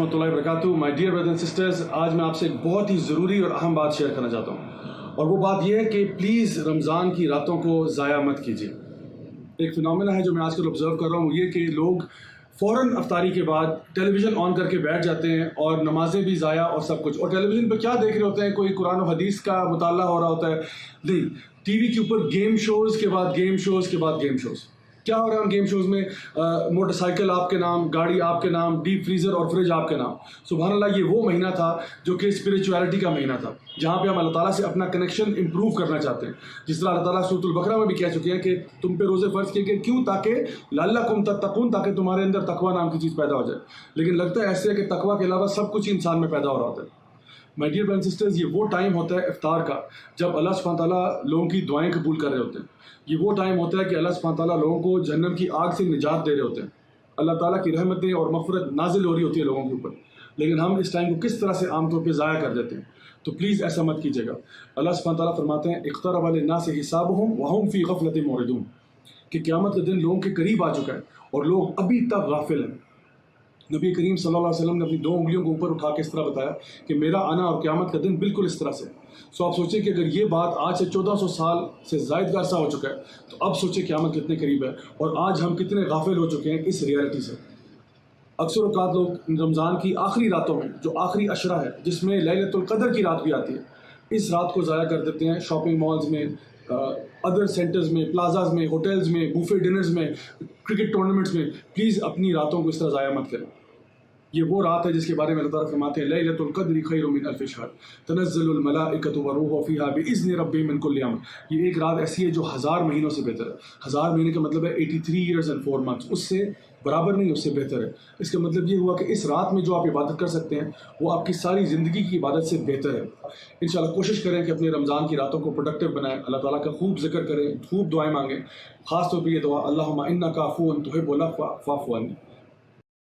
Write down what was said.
रहमतुल्लाहि व बरकातहू। My dear brothers and sisters, आज मैं आपसे एक बहुत ही ज़रूरी और अहम बात शेयर करना चाहता हूँ, और वो बात यह है कि प्लीज़ रमज़ान की रातों को ज़ाया मत कीजिए। एक फिनोमेना है जो मैं आजकल ऑब्ज़र्व कर रहा हूँ, ये कि लोग फ़ौरन अफ्तारी के बाद टेलीविज़न ऑन करके बैठ जाते हैं और नमाज़ें भी ज़ाया और सब कुछ, और टेलीविज़न पर क्या देख रहे होते हैं, कोई कुरान और हदीस का मुताला हो रहा होता है। नहीं, टीवी के ऊपर गेम शोज़ के बाद गेम शोज़ के बाद गेम शोज़। क्या हो रहा है उन गेम शोज़ में? मोटरसाइकिल आपके नाम, गाड़ी आपके नाम, डीप फ्रीज़र और फ्रिज आपके नाम। सुभान अल्लाह, ये वो महीना था जो कि स्पिरिचुअलिटी का महीना था, जहाँ पे हम अल्लाह ताला से अपना कनेक्शन इंप्रूव करना चाहते हैं। जिस तरह अल्लाह ताला सूरह बकरा में भी कह चुके हैं कि तुम पे रोज़े फ़र्ज़ किए गए, क्यों? ताकि लअल्लकुम तत्तक़ून, ताकि तुम्हारे अंदर तकवा नाम की चीज़ पैदा हो जाए। लेकिन लगता है ऐसे है कि तकवा के अलावा सब कुछ इंसान में पैदा हो रहा होता है। My dear brothers and sisters, ये वो टाइम होता है इफ्तार का जब अल्लाह सुब्हानहू व तआला लोगों की दुआएं कबूल कर रहे होते हैं। ये वो टाइम होता है कि अल्लाह सुब्हानहू व तआला लोगों को जहन्नम की आग से निजात दे रहे होते हैं। अल्लाह ताला की रहमतें और मग़फ़िरत नाज़िल हो रही होती है लोगों के ऊपर, लेकिन हम इस टाइम को किस तरह से आमतौर पर ज़ाया कर देते हैं। तो प्लीज़ ऐसा मत कीजिएगा। अल्लाह सुब्हानहू व तआला फरमाते हैं, इक़्तरब लिन्नासि हिसाबुहुम व हुम फ़ी ग़फ़लतिन मुअरिदून, कि क़यामत का दिन लोगों के करीब आ चुका है और लोग अभी तक गाफिल हैं। नबी करीम सल्लल्लाहु अलैहि वसल्लम ने अपनी दो उंगलियों को ऊपर उठा के इस तरह बताया कि मेरा आना और क़यामत का दिन बिल्कुल इस तरह से। सो आप सोचें कि अगर ये बात आज से 1400 साल से ज़ायद का अरसा हो चुका है, तो अब सोचें क़यामत कितने करीब है और आज हम कितने गाफिल हो चुके हैं इस रियलिटी से। अक्सर औक़ात लोग रमज़ान की आखिरी रातों में, जो आखिरी अशरा है जिसमें लैलतुल क़द्र की रात भी आती है, इस रात को ज़ाया कर देते हैं शॉपिंग मॉल्स में, अदर सेंटर्स में, प्लाजाज में, होटल्स में, बुफे डिनर्स में, क्रिकेट टूर्नामेंट्स में। प्लीज़ अपनी रातों को इस तरह ज़ाया मत करें। ये वो रात है जिसके बारे में अल्लाह ताला फरमाते हैं, लैलतुल क़द्रि खैरुम मिन अल्फ़ि शहर तनज़्ज़लुल मलाइकतु व रूहु फ़ीहा बिइज़्नि रब्बिहिम मिन कुल्लि अम्र। ये एक रात ऐसी है जो 1000 महीनों से बेहतर है। 1000 महीने का मतलब है 83 ईयर्स एंड 4 मंथ्स, उससे बराबर नहीं, उससे बेहतर है। इसका मतलब ये हुआ कि इस रात में जो आप इबादत कर सकते हैं वो आपकी सारी ज़िंदगी की इबादत से बेहतर है। इंशाअल्लाह कोशिश करें कि अपने रमज़ान की रातों को प्रोडक्टिव बनाएं, अल्लाह ताला का खूब ज़िक्र करें, खूब दुआएं मांगें। ख़ास तौर पर ये दुआ, अल्लाहुम्मा इन्नका अफ़ुव्वुन तुहिब्बुल अफ़्व फ़अफ़ु अन्नी।